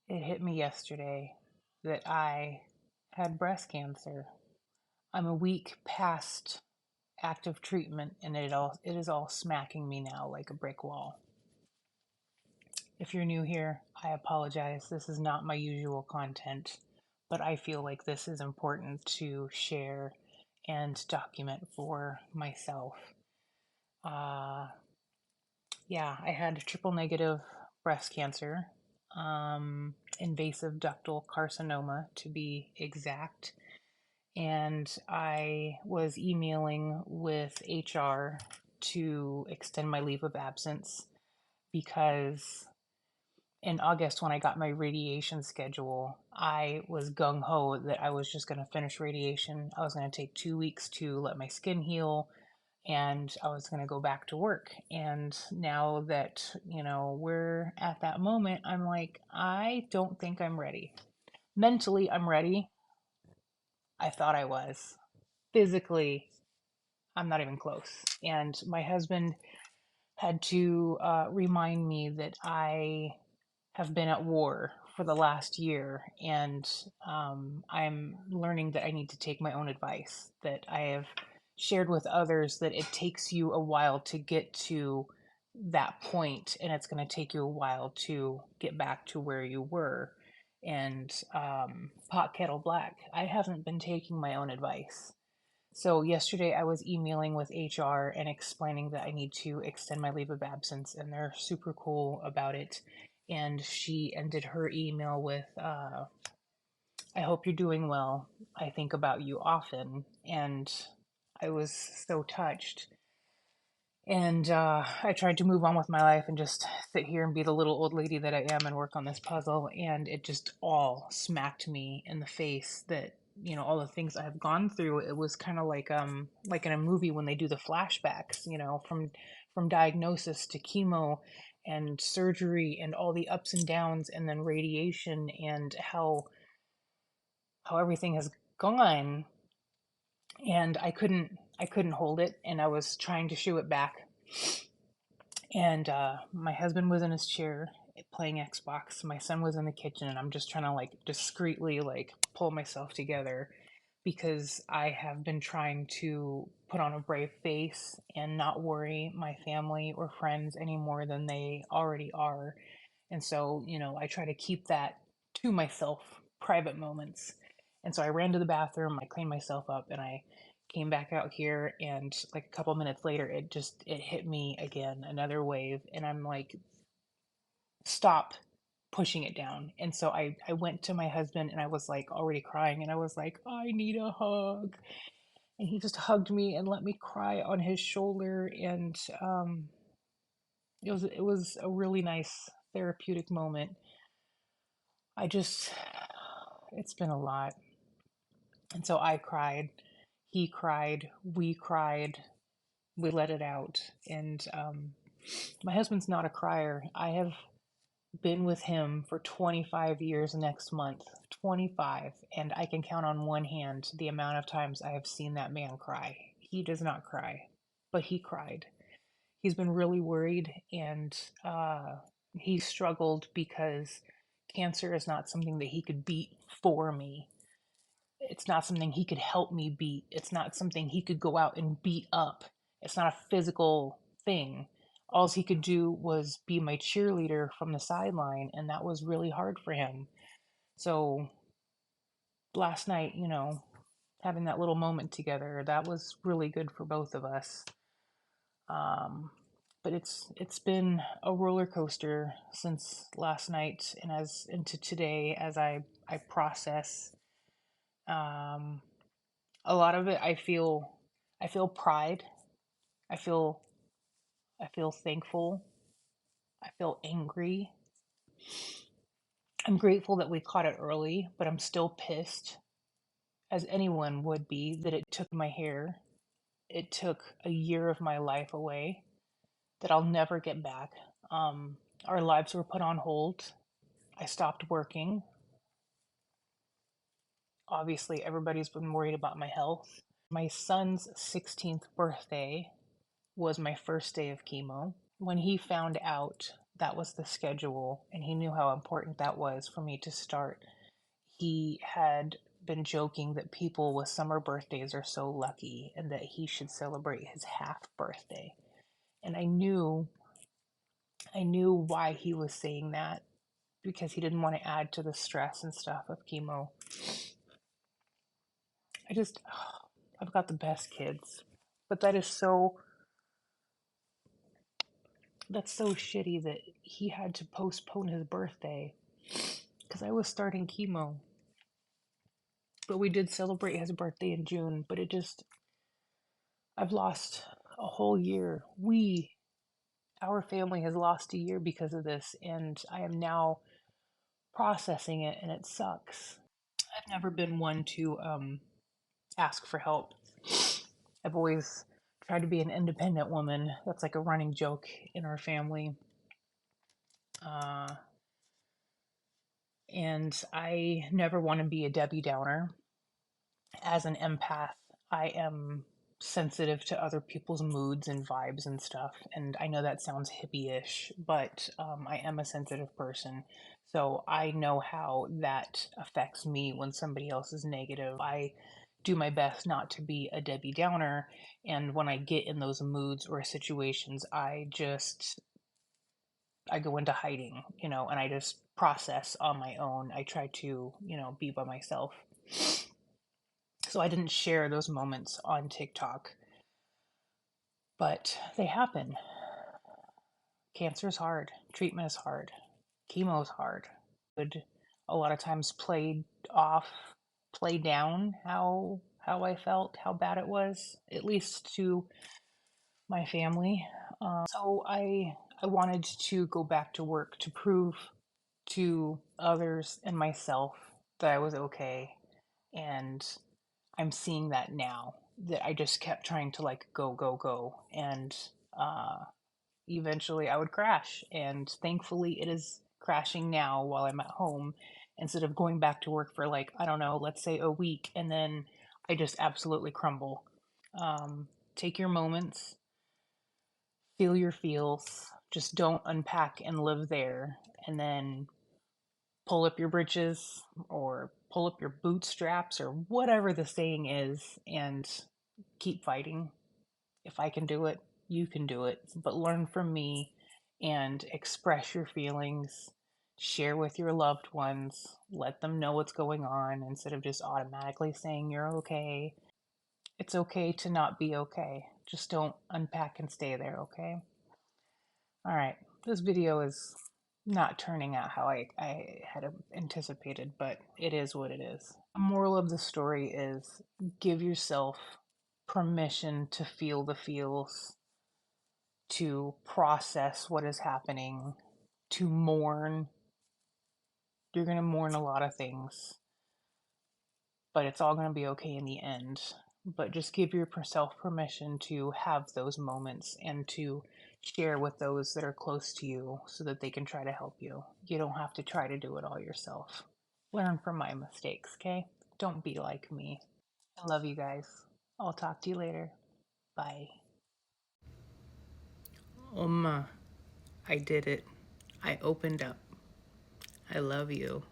It hit me yesterday that I had breast cancer. I'm a week past active treatment and it is all smacking me now like a brick wall. If you're new here, I apologize. This is not my usual content, but I feel like this is important to share and document for myself. Uh, yeah, I had triple negative breast cancer, invasive ductal carcinoma to be exact. And I was emailing with HR to extend my leave of absence because in August, when I got my radiation schedule, I was gung ho that I was just going to finish radiation. I was going to take 2 weeks to let my skin heal, and I was going to go back to work. And now that, we're at that moment, I'm like, I don't think I'm ready. Mentally, I'm ready. I thought I was. Physically, I'm not even close. And my husband had to remind me that I have been at war for the last year, and I'm learning that I need to take my own advice. That I have shared with others that it takes you a while to get to that point, and it's going to take you a while to get back to where you were. And pot kettle black, I haven't been taking my own advice. So yesterday I was emailing with HR and explaining that I need to extend my leave of absence, and they're super cool about it. And she ended her email with, I hope you're doing well. I think about you often. And I was so touched. And I tried to move on with my life and just sit here and be the little old lady that I am and work on this puzzle. And it just all smacked me in the face that, all the things I've gone through. It was kind of like in a movie when they do the flashbacks, from diagnosis to chemo and surgery and all the ups and downs and then radiation and how everything has gone. And I couldn't hold it, and I was trying to shoo it back. And my husband was in his chair playing Xbox. My son was in the kitchen, and I'm just trying to discreetly pull myself together because I have been trying to put on a brave face and not worry my family or friends any more than they already are. And so, I try to keep that to myself, private moments. And so I ran to the bathroom, I cleaned myself up, and I came back out here, and like a couple minutes later it hit me again, another wave, and I'm like, stop pushing it down. And so I went to my husband, and I was like already crying, and I was like, I need a hug. And he just hugged me and let me cry on his shoulder. And it was a really nice therapeutic moment. I just It's been a lot. And so I cried, he cried, we cried, we let it out. And my husband's not a crier. I have been with him for 25 years next month. 25. And I can count on one hand the amount of times I have seen that man cry. He does not cry, but he cried. He's been really worried, and he struggled because cancer is not something that he could beat for me. It's not something he could help me beat. It's not something he could go out and beat up. It's not a physical thing. All he could do was be my cheerleader from the sideline, and that was really hard for him. So last night, having that little moment together, that was really good for both of us. Um, but it's been a roller coaster since last night and as into today as I process. Um, a lot of it I feel pride. I feel I feel thankful. I feel angry. I'm grateful that we caught it early, but I'm still pissed, as anyone would be, that it took my hair. It took a year of my life away that I'll never get back. Our lives were put on hold. I stopped working. Obviously, everybody's been worried about my health. My son's 16th birthday was my first day of chemo. When he found out that was the schedule, and he knew how important that was for me to start. He had been joking that people with summer birthdays are so lucky and that he should celebrate his half birthday. And I knew why he was saying that, because he didn't want to add to the stress and stuff of chemo. I just, I've got the best kids. But that's so shitty that he had to postpone his birthday because I was starting chemo. But we did celebrate his birthday in June, but I've lost a whole year. Our family has lost a year because of this, and I am now processing it, and it sucks. I've never been one to ask for help. I've always tried to be an independent woman. That's like a running joke in our family. Uh, and I never want to be a Debbie Downer. As an empath, I am sensitive to other people's moods and vibes and stuff. And I know that sounds hippie-ish, but I am a sensitive person. So I know how that affects me when somebody else is negative. I do my best not to be a Debbie Downer. And when I get in those moods or situations, I go into hiding, and I just process on my own. I try to, be by myself. So I didn't share those moments on TikTok, but they happen. Cancer is hard, treatment is hard, chemo is hard. Would a lot of times play down how I felt, how bad it was, at least to my family. So I wanted to go back to work to prove to others and myself that I was okay. And I'm seeing that now, that I just kept trying to like go, go, go. And uh, eventually I would crash. And thankfully it is crashing now while I'm at home instead of going back to work for like, I don't know, let's say a week. And then I just absolutely crumble. Take your moments, feel your feels, just don't unpack and live there. And then pull up your britches or pull up your bootstraps or whatever the saying is and keep fighting. If I can do it, you can do it. But learn from me and express your feelings. Share with your loved ones. Let them know what's going on instead of just automatically saying you're okay. It's okay to not be okay. Just don't unpack and stay there, okay? All right, this video is not turning out how I had anticipated, but it is what it is. The moral of the story is give yourself permission to feel the feels, to process what is happening, to mourn. You're going to mourn a lot of things, but it's all going to be okay in the end. But just give yourself permission to have those moments and to share with those that are close to you so that they can try to help you. You don't have to try to do it all yourself. Learn from my mistakes, okay? Don't be like me. I love you guys. I'll talk to you later. Bye. Oma, I did it. I opened up. I love you.